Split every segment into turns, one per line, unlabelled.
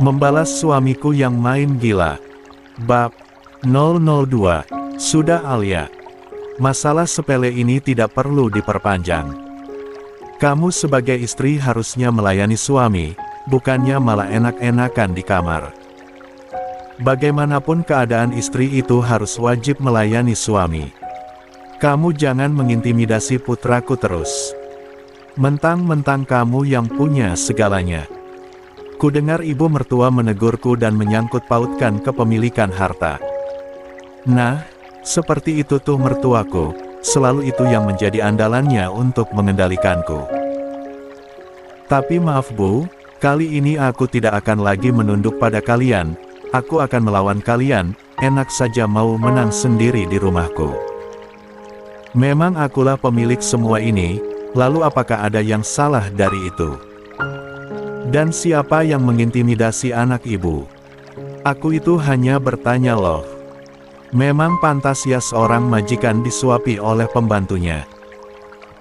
Membalas suamiku yang main gila. Bab 002. Sudah Alia. Masalah sepele ini tidak perlu diperpanjang. Kamu sebagai istri harusnya melayani suami, bukannya malah enak-enakan di kamar. Bagaimanapun keadaan istri itu harus wajib melayani suami. Kamu jangan mengintimidasi putraku terus. Mentang-mentang kamu yang punya segalanya. Kudengar ibu mertua menegurku dan menyangkut pautkan kepemilikan harta. Nah, seperti itu tuh mertuaku, selalu itu yang menjadi andalannya untuk mengendalikanku. Tapi maaf Bu, kali ini aku tidak akan lagi menunduk pada kalian, aku akan melawan kalian, enak saja mau menang sendiri di rumahku. Memang akulah pemilik semua ini, lalu apakah ada yang salah dari itu? Dan siapa yang mengintimidasi anak ibu? Aku itu hanya bertanya loh. Memang pantas ya seorang majikan disuapi oleh pembantunya?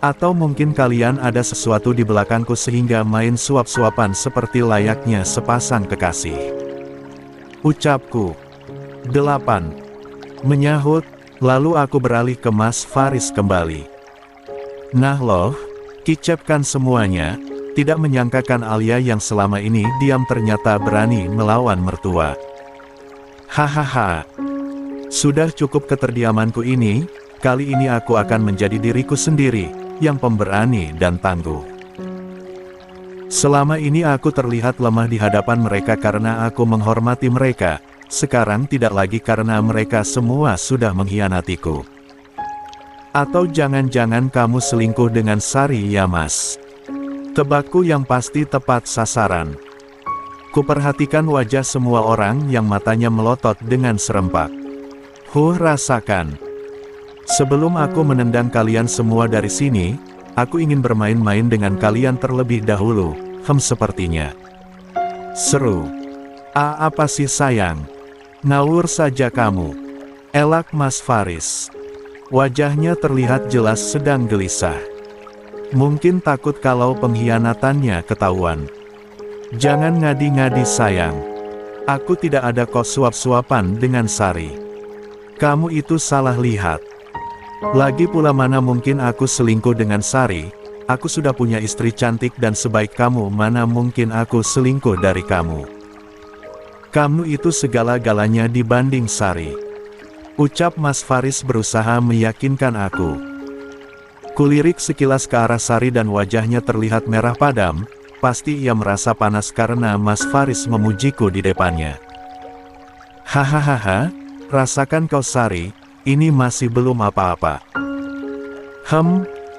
Atau mungkin kalian ada sesuatu di belakangku sehingga main suap-suapan seperti layaknya sepasang kekasih? Ucapku. 8. Menyahut, lalu aku beralih ke Mas Faris kembali. Nah loh, kicapkan semuanya. Tidak menyangkakan Alia yang selama ini diam ternyata berani melawan mertua. Hahaha. Sudah cukup keterdiamanku ini, kali ini aku akan menjadi diriku sendiri, yang pemberani dan tangguh. Selama ini aku terlihat lemah di hadapan mereka karena aku menghormati mereka, sekarang tidak lagi karena mereka semua sudah mengkhianatiku. Atau jangan-jangan kamu selingkuh dengan Sari ya Mas? Tebakku yang pasti tepat sasaran. Kuperhatikan wajah semua orang yang matanya melotot dengan serempak. Rasakan. Sebelum aku menendang kalian semua dari sini, aku ingin bermain-main dengan kalian terlebih dahulu, sepertinya. Seru. Apa sih sayang? Ngawur saja kamu. Elak Mas Faris. Wajahnya terlihat jelas sedang gelisah. Mungkin takut kalau pengkhianatannya ketahuan. Jangan ngadi-ngadi sayang. Aku tidak ada kok suap-suapan dengan Sari. Kamu itu salah lihat. Lagi pula mana mungkin aku selingkuh dengan Sari, aku sudah punya istri cantik dan sebaik kamu, mana mungkin aku selingkuh dari kamu. Kamu itu segala-galanya dibanding Sari. Ucap Mas Faris berusaha meyakinkan aku. Kulirik sekilas ke arah Sari dan wajahnya terlihat merah padam, pasti ia merasa panas karena Mas Faris memujiku di depannya. Hahaha, rasakan kau Sari, ini masih belum apa-apa.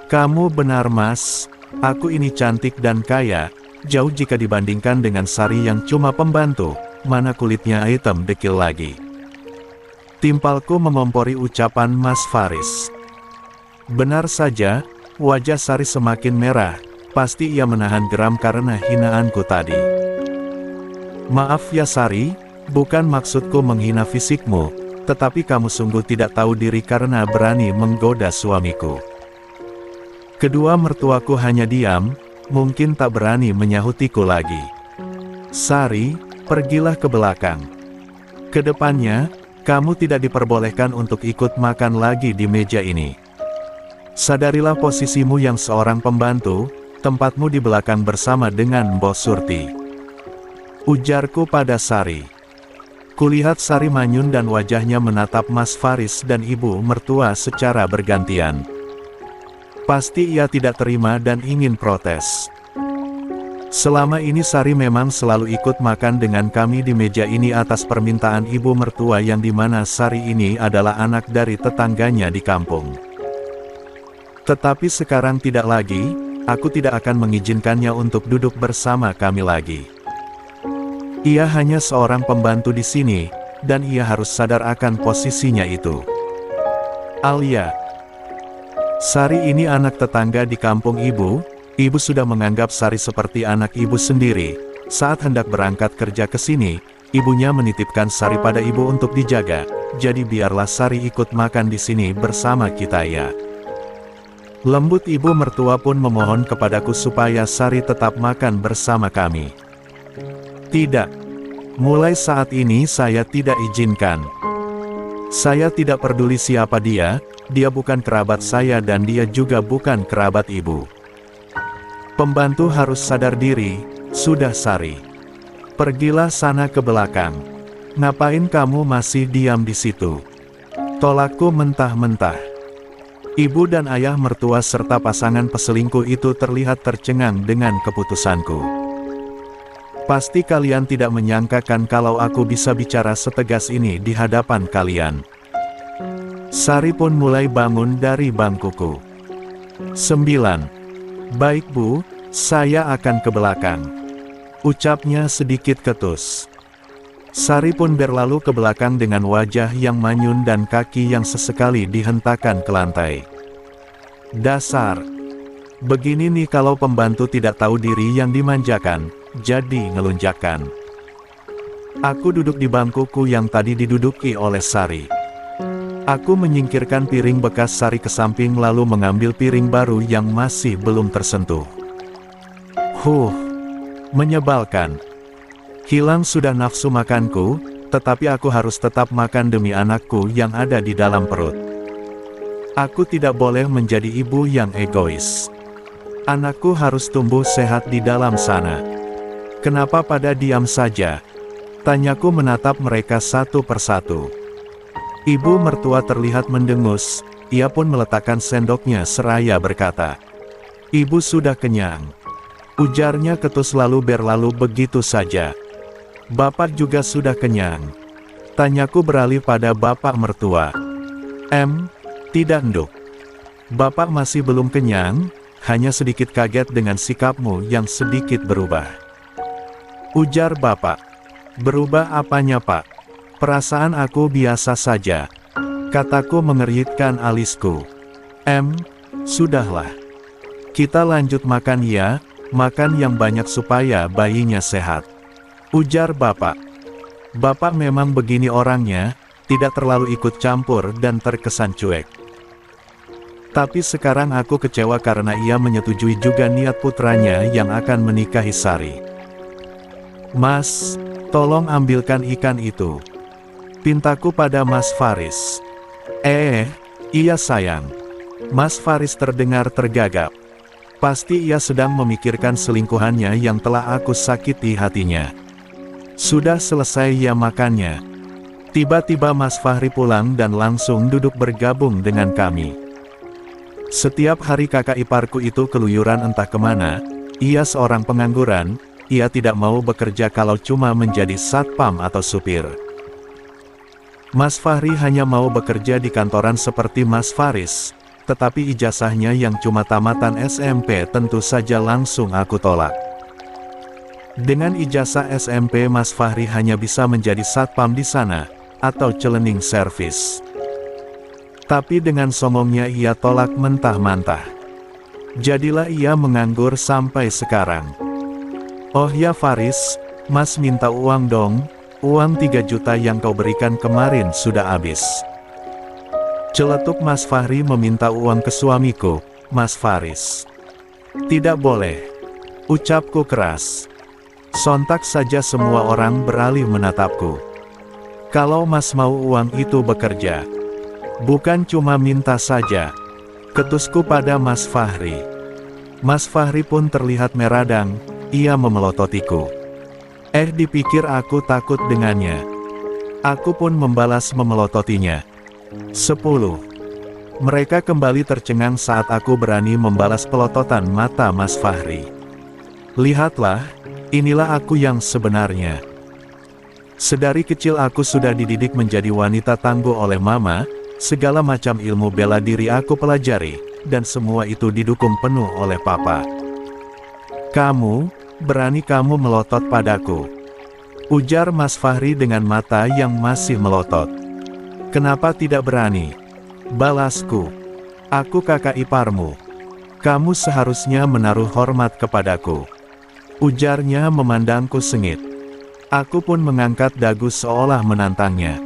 Kamu benar Mas, aku ini cantik dan kaya, jauh jika dibandingkan dengan Sari yang cuma pembantu, mana kulitnya hitam dekil lagi. Timpalku memompori ucapan Mas Faris. Benar saja, wajah Sari semakin merah, pasti ia menahan geram karena hinaanku tadi. Maaf ya Sari, bukan maksudku menghina fisikmu, tetapi kamu sungguh tidak tahu diri karena berani menggoda suamiku. Kedua mertuaku hanya diam, mungkin tak berani menyahutiku lagi. Sari, pergilah ke belakang. Kedepannya, kamu tidak diperbolehkan untuk ikut makan lagi di meja ini. Sadarilah posisimu yang seorang pembantu, tempatmu di belakang bersama dengan Mbok Surti. Ujarku pada Sari. Kulihat Sari manyun dan wajahnya menatap Mas Faris dan ibu mertua secara bergantian. Pasti ia tidak terima dan ingin protes. Selama ini Sari memang selalu ikut makan dengan kami di meja ini atas permintaan ibu mertua yang dimana Sari ini adalah anak dari tetangganya di kampung. Tetapi sekarang tidak lagi, aku tidak akan mengizinkannya untuk duduk bersama kami lagi. Ia hanya seorang pembantu di sini, dan ia harus sadar akan posisinya itu. Alia. Sari ini anak tetangga di kampung ibu sudah menganggap Sari seperti anak ibu sendiri. Saat hendak berangkat kerja ke sini, Ibunya menitipkan Sari pada ibu untuk dijaga, jadi biarlah Sari ikut makan di sini bersama kita ya. Lembut ibu mertua pun memohon kepadaku supaya Sari tetap makan bersama kami. Tidak. Mulai saat ini saya tidak izinkan. Saya tidak peduli siapa dia bukan kerabat saya dan dia juga bukan kerabat ibu. Pembantu harus sadar diri, sudah Sari. Pergilah sana ke belakang. Ngapain kamu masih diam di situ? Tolakku mentah-mentah. Ibu dan ayah mertua serta pasangan peselingkuh itu terlihat tercengang dengan keputusanku. Pasti kalian tidak menyangkakan kalau aku bisa bicara setegas ini di hadapan kalian. Sari pun mulai bangun dari bangkuku. 9. Baik Bu, saya akan ke belakang. Ucapnya sedikit ketus. Sari pun berlalu ke belakang dengan wajah yang manyun dan kaki yang sesekali dihentakkan ke lantai. Dasar. Begini nih kalau pembantu tidak tahu diri yang dimanjakan, jadi ngelunjakan. Aku duduk di bangkuku yang tadi diduduki oleh Sari. Aku menyingkirkan piring bekas Sari ke samping lalu mengambil piring baru yang masih belum tersentuh. Menyebalkan. Hilang sudah nafsu makanku, tetapi aku harus tetap makan demi anakku yang ada di dalam perut. Aku tidak boleh menjadi ibu yang egois. Anakku harus tumbuh sehat di dalam sana. Kenapa pada diam saja? Tanyaku menatap mereka satu persatu. Ibu mertua terlihat mendengus, ia pun meletakkan sendoknya seraya berkata, "Ibu sudah kenyang." Ujarnya ketus lalu berlalu begitu saja. Bapak juga sudah kenyang. Tanyaku beralih pada bapak mertua. Tidak Nduk. Bapak masih belum kenyang, hanya sedikit kaget dengan sikapmu yang sedikit berubah. Ujar bapak. Berubah apanya Pak? Perasaan aku biasa saja. Kataku mengeritkan alisku. Sudahlah. Kita lanjut makan ya. Makan yang banyak supaya bayinya sehat. Ujar bapak. Bapak memang begini orangnya, tidak terlalu ikut campur dan terkesan cuek. Tapi sekarang aku kecewa karena ia menyetujui juga niat putranya yang akan menikahi Sari. Mas, tolong ambilkan ikan itu. Pintaku pada Mas Faris. Iya sayang. Mas Faris terdengar tergagap. Pasti ia sedang memikirkan selingkuhannya yang telah aku sakiti hatinya. Sudah selesai ya makannya. Tiba-tiba Mas Fahri pulang dan langsung duduk bergabung dengan kami. Setiap hari kakak iparku itu keluyuran entah kemana, ia seorang pengangguran, ia tidak mau bekerja kalau cuma menjadi satpam atau supir. Mas Fahri hanya mau bekerja di kantoran seperti Mas Faris. Tetapi ijazahnya yang cuma tamatan SMP tentu saja langsung aku tolak. Dengan ijazah SMP Mas Fahri hanya bisa menjadi satpam di sana, atau cleaning service. Tapi dengan sombongnya ia tolak mentah-mentah. Jadilah ia menganggur sampai sekarang. Oh ya Faris, Mas minta uang dong, uang 3 juta yang kau berikan kemarin sudah habis. Celetuk Mas Fahri meminta uang ke suamiku, Mas Faris. Tidak boleh. Ucapku keras. Sontak saja semua orang beralih menatapku. Kalau Mas mau uang itu bekerja. Bukan cuma minta saja. Ketusku pada Mas Fahri. Mas Fahri pun terlihat meradang, ia memelototiku. Dipikir aku takut dengannya. Aku pun membalas memelototinya. 10. Mereka kembali tercengang saat aku berani membalas pelototan mata Mas Fahri. Lihatlah, inilah aku yang sebenarnya. Sedari kecil aku sudah dididik menjadi wanita tangguh oleh mama, segala macam ilmu bela diri aku pelajari, dan semua itu didukung penuh oleh papa. Berani kamu melotot padaku? Ujar Mas Fahri dengan mata yang masih melotot. Kenapa tidak berani? Balasku. Aku kakak iparmu. Kamu seharusnya menaruh hormat kepadaku. Ujarnya memandangku sengit. Aku pun mengangkat dagu seolah menantangnya.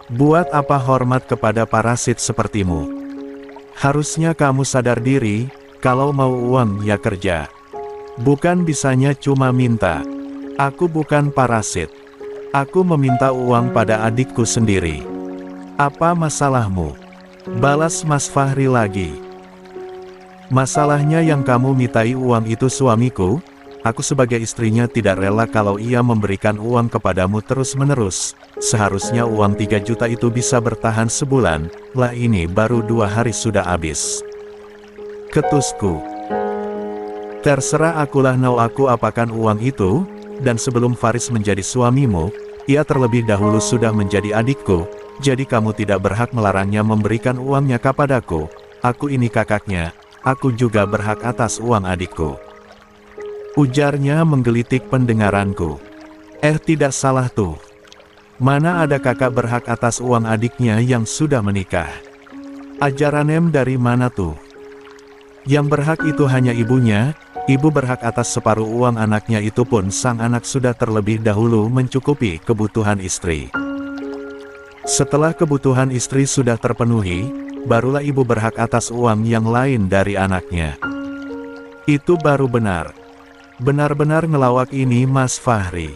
Buat apa hormat kepada parasit sepertimu? Harusnya kamu sadar diri, kalau mau uang ya kerja. Bukan bisanya cuma minta. Aku bukan parasit. Aku meminta uang pada adikku sendiri. Apa masalahmu? Balas Mas Fahri lagi. Masalahnya yang kamu mintai uang itu suamiku. Aku sebagai istrinya tidak rela kalau ia memberikan uang kepadamu terus-menerus. Seharusnya uang 3 juta itu bisa bertahan sebulan, lah ini baru 2 hari sudah habis. Ketusku. Terserah akulah mau aku apakan uang itu, dan sebelum Faris menjadi suamimu, ia terlebih dahulu sudah menjadi adikku, jadi kamu tidak berhak melarangnya memberikan uangnya kepadaku. Aku ini kakaknya, aku juga berhak atas uang adikku. Ujarnya menggelitik pendengaranku. Tidak salah tuh. Mana ada kakak berhak atas uang adiknya yang sudah menikah? Ajaranem dari mana tuh? Yang berhak itu hanya ibunya, ibu berhak atas separuh uang anaknya itu pun sang anak sudah terlebih dahulu mencukupi kebutuhan istri. Setelah kebutuhan istri sudah terpenuhi, barulah ibu berhak atas uang yang lain dari anaknya. Itu baru benar. Benar-benar ngelawak ini Mas Fahri.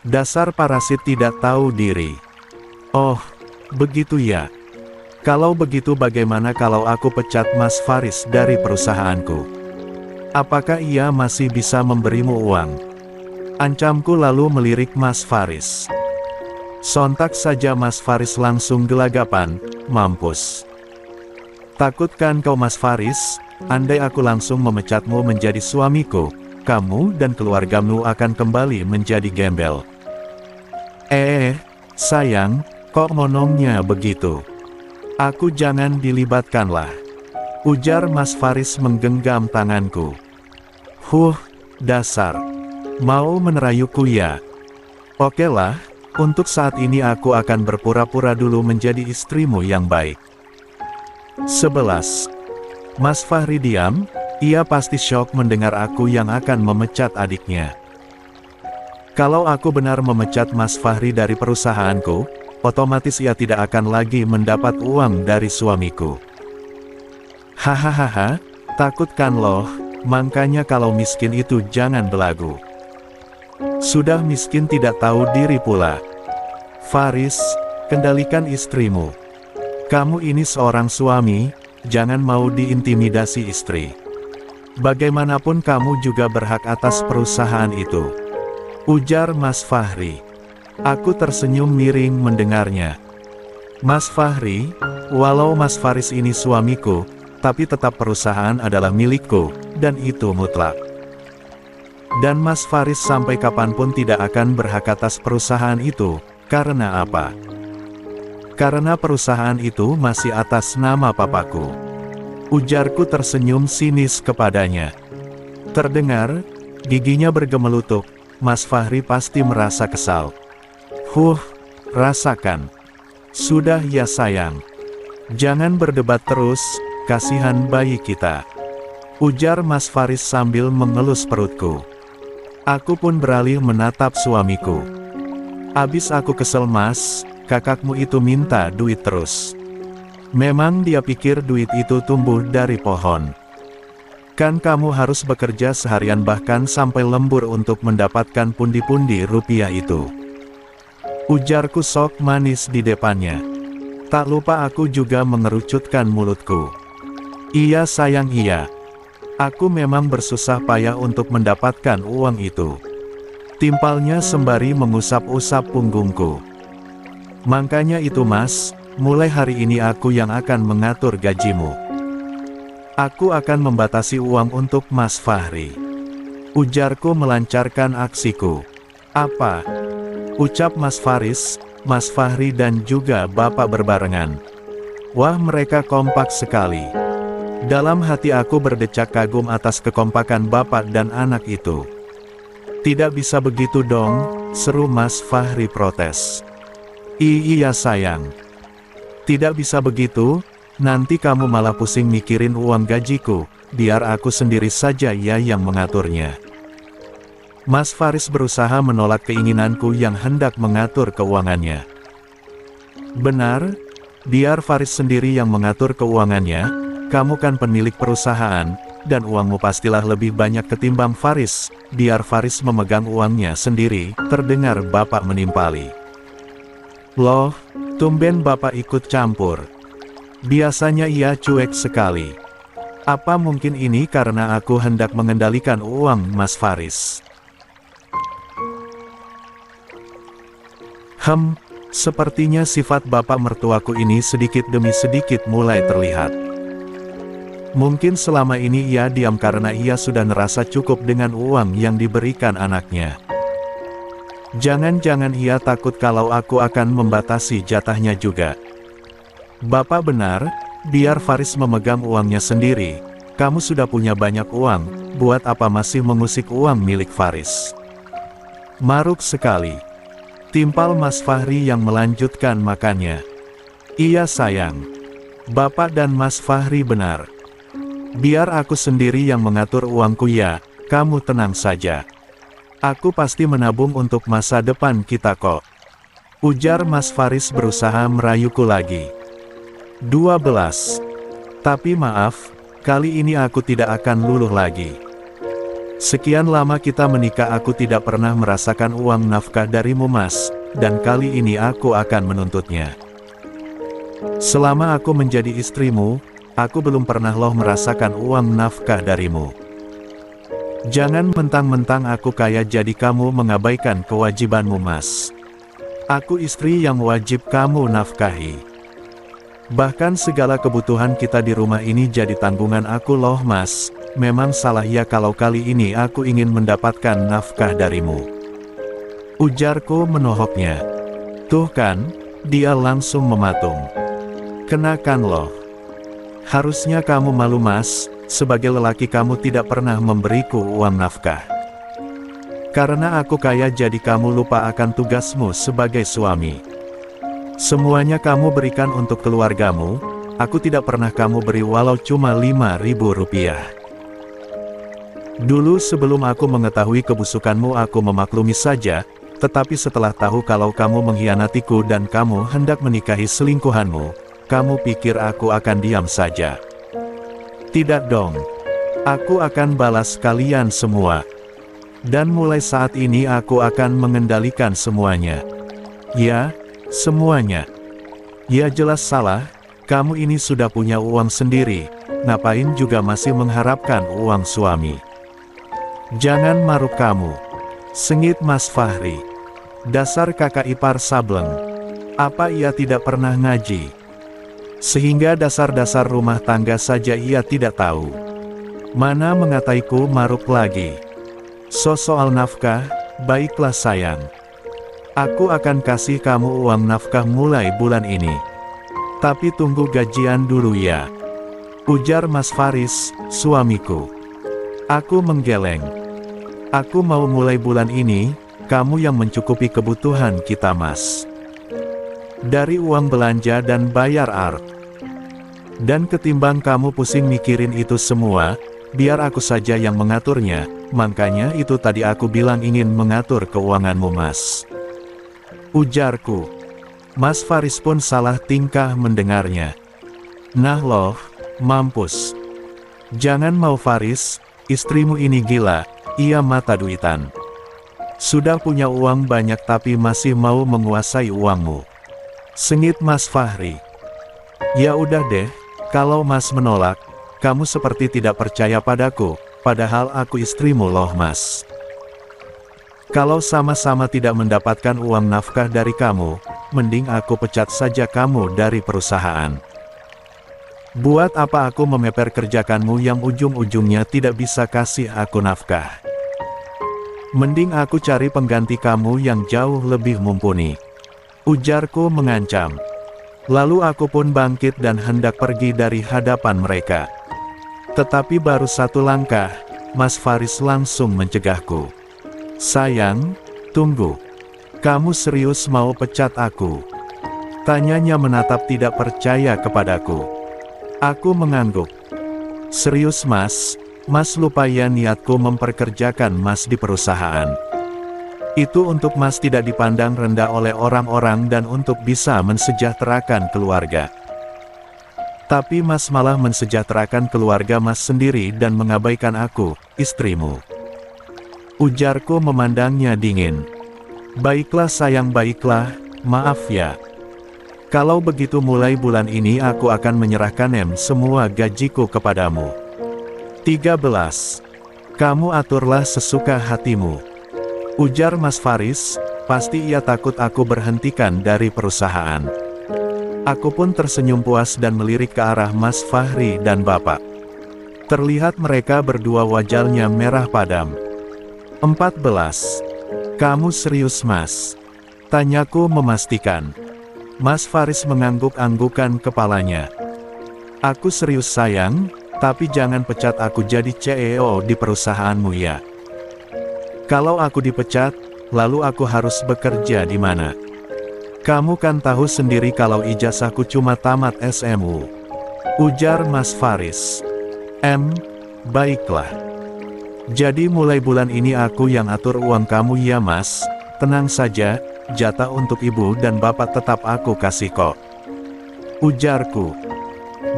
Dasar parasit tidak tahu diri. Oh, begitu ya. Kalau begitu bagaimana kalau aku pecat Mas Faris dari perusahaanku? Apakah ia masih bisa memberimu uang? Ancamku lalu melirik Mas Faris. Sontak saja Mas Faris langsung gelagapan, mampus. Takutkan kau Mas Faris, andai aku langsung memecatmu menjadi suamiku, kamu dan keluargamu akan kembali menjadi gembel. Sayang, kok ngomongnya begitu? Aku jangan dilibatkanlah. Ujar Mas Faris menggenggam tanganku. Dasar. Mau menerayuku ya? Oke lah, untuk saat ini aku akan berpura-pura dulu menjadi istrimu yang baik. 11. Mas Fahri diam. Ia pasti syok mendengar aku yang akan memecat adiknya. Kalau aku benar memecat Mas Fahri dari perusahaanku, otomatis ia tidak akan lagi mendapat uang dari suamiku. Hahaha, takutkan loh, makanya kalau miskin itu jangan belagu. Sudah miskin tidak tahu diri pula. Faris, kendalikan istrimu. Kamu ini seorang suami, jangan mau diintimidasi istri. Bagaimanapun kamu juga berhak atas perusahaan itu. Ujar Mas Fahri. Aku tersenyum miring mendengarnya. Mas Fahri, walau Mas Faris ini suamiku, tapi tetap perusahaan adalah milikku, dan itu mutlak. Dan Mas Faris sampai kapanpun tidak akan berhak atas perusahaan itu, karena apa? Karena perusahaan itu masih atas nama papaku. Ujarku tersenyum sinis kepadanya. Terdengar, giginya bergemelutuk, Mas Fahri pasti merasa kesal. Rasakan. Sudah ya sayang. Jangan berdebat terus, kasihan bayi kita. Ujar Mas Faris sambil mengelus perutku. Aku pun beralih menatap suamiku. Abis aku kesel Mas, kakakmu itu minta duit terus. Memang dia pikir duit itu tumbuh dari pohon. Kan kamu harus bekerja seharian bahkan sampai lembur untuk mendapatkan pundi-pundi rupiah itu. Ujarku sok manis di depannya. Tak lupa aku juga mengerucutkan mulutku. Iya sayang iya. Aku memang bersusah payah untuk mendapatkan uang itu. Timpalnya sembari mengusap-usap punggungku. Makanya itu Mas, mulai hari ini aku yang akan mengatur gajimu. Aku akan membatasi uang untuk Mas Fahri. Ujarku melancarkan aksiku. Apa? Ucap Mas Faris, Mas Fahri dan juga Bapak berbarengan. Wah mereka kompak sekali. Dalam hati aku berdecak kagum atas kekompakan bapak dan anak itu. Tidak bisa begitu dong, seru Mas Fahri protes. Iya sayang. Tidak bisa begitu, nanti kamu malah pusing mikirin uang gajiku, biar aku sendiri saja ya yang mengaturnya. Mas Faris berusaha menolak keinginanku yang hendak mengatur keuangannya. Benar, biar Faris sendiri yang mengatur keuangannya, kamu kan pemilik perusahaan, dan uangmu pastilah lebih banyak ketimbang Faris, biar Faris memegang uangnya sendiri, terdengar bapak menimpali. Loh, tumben bapak ikut campur. Biasanya ia cuek sekali. Apa mungkin ini karena aku hendak mengendalikan uang Mas Faris? Sepertinya sifat bapak mertuaku ini sedikit demi sedikit mulai terlihat. Mungkin selama ini ia diam karena ia sudah merasa cukup dengan uang yang diberikan anaknya. Jangan-jangan ia takut kalau aku akan membatasi jatahnya juga. Bapak benar, biar Faris memegang uangnya sendiri. Kamu sudah punya banyak uang, buat apa masih mengusik uang milik Faris? Maruk sekali. Timpal Mas Fahri yang melanjutkan makannya. Iya sayang. Bapak dan Mas Fahri benar. Biar aku sendiri yang mengatur uangku ya, kamu tenang saja. Aku pasti menabung untuk masa depan kita kok. Ujar Mas Faris berusaha merayuku lagi. 12. Tapi maaf, kali ini aku tidak akan luluh lagi. Sekian lama kita menikah aku tidak pernah merasakan uang nafkah darimu Mas, dan kali ini aku akan menuntutnya. Selama aku menjadi istrimu, aku belum pernah loh merasakan uang nafkah darimu. Jangan mentang-mentang aku kaya jadi kamu mengabaikan kewajibanmu Mas. Aku istri yang wajib kamu nafkahi. Bahkan segala kebutuhan kita di rumah ini jadi tanggungan aku loh Mas. Memang salah ya kalau kali ini aku ingin mendapatkan nafkah darimu. Ujarku menohoknya. Tuh kan, dia langsung mematung. Kenakan loh. Harusnya kamu malu Mas, sebagai lelaki kamu tidak pernah memberiku uang nafkah. Karena aku kaya jadi kamu lupa akan tugasmu sebagai suami. Semuanya kamu berikan untuk keluargamu, aku tidak pernah kamu beri walau cuma 5.000 rupiah. Dulu sebelum aku mengetahui kebusukanmu aku memaklumi saja, tetapi setelah tahu kalau kamu mengkhianatiku dan kamu hendak menikahi selingkuhanmu, kamu pikir aku akan diam saja? Tidak dong. Aku akan balas kalian semua. Dan mulai saat ini aku akan mengendalikan semuanya. Ya, semuanya. Ya jelas salah, kamu ini sudah punya uang sendiri, ngapain juga masih mengharapkan uang suami? Jangan maruk kamu. Sengit Mas Fahri. Dasar kakak ipar sableng. Apa ia tidak pernah ngaji? Sehingga dasar-dasar rumah tangga saja ia tidak tahu. Mana mengataiku maruk lagi. Soal nafkah, baiklah sayang. Aku akan kasih kamu uang nafkah mulai bulan ini. Tapi tunggu gajian dulu ya. Ujar Mas Faris, suamiku. Aku menggeleng. Aku mau mulai bulan ini, kamu yang mencukupi kebutuhan kita Mas. Dari uang belanja dan bayar art. Dan ketimbang kamu pusing mikirin itu semua, biar aku saja yang mengaturnya, makanya itu tadi aku bilang ingin mengatur keuanganmu Mas. Ujarku. Mas Faris pun salah tingkah mendengarnya. Nah loh, mampus. Jangan mau Faris, istrimu ini gila, ia mata duitan. Sudah punya uang banyak tapi masih mau menguasai uangmu. Sengit Mas Fahri. Ya udah deh, kalau Mas menolak, kamu seperti tidak percaya padaku, padahal aku istrimu loh Mas. Kalau sama-sama tidak mendapatkan uang nafkah dari kamu, mending aku pecat saja kamu dari perusahaan. Buat apa aku memeper kerjakanmu yang ujung-ujungnya tidak bisa kasih aku nafkah? Mending aku cari pengganti kamu yang jauh lebih mumpuni. Ujarku mengancam. Lalu aku pun bangkit dan hendak pergi dari hadapan mereka. Tetapi baru satu langkah, Mas Faris langsung mencegahku. Sayang, tunggu. Kamu serius mau pecat aku? Tanyanya menatap tidak percaya kepadaku. Aku mengangguk. Serius Mas, Mas lupa ya niatku memperkerjakan Mas di perusahaan. Itu untuk Mas tidak dipandang rendah oleh orang-orang dan untuk bisa mensejahterakan keluarga. Tapi Mas malah mensejahterakan keluarga Mas sendiri dan mengabaikan aku, istrimu. Ujarku memandangnya dingin. Baiklah sayang, baiklah, maaf ya. Kalau begitu mulai bulan ini aku akan menyerahkan semua gajiku kepadamu. 13. Kamu aturlah sesuka hatimu. Ujar Mas Faris, pasti ia takut aku berhentikan dari perusahaan. Aku pun tersenyum puas dan melirik ke arah Mas Fahri dan Bapak. Terlihat mereka berdua wajahnya merah padam. 14. Kamu serius Mas? Tanyaku memastikan. Mas Faris mengangguk-anggukan kepalanya. Aku serius sayang, tapi jangan pecat aku jadi CEO di perusahaanmu ya. Kalau aku dipecat, lalu aku harus bekerja di mana? Kamu kan tahu sendiri kalau ijazahku cuma tamat SMU. Ujar Mas Faris. Baiklah. Jadi mulai bulan ini aku yang atur uang kamu ya Mas. Tenang saja, jatah untuk ibu dan bapak tetap aku kasih kok. Ujarku.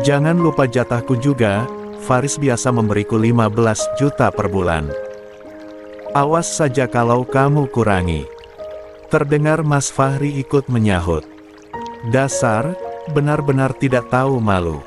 Jangan lupa jatahku juga, Faris biasa memberiku 15 juta per bulan. Awas saja kalau kamu kurangi. Terdengar Mas Fahri ikut menyahut. Dasar, benar-benar tidak tahu malu.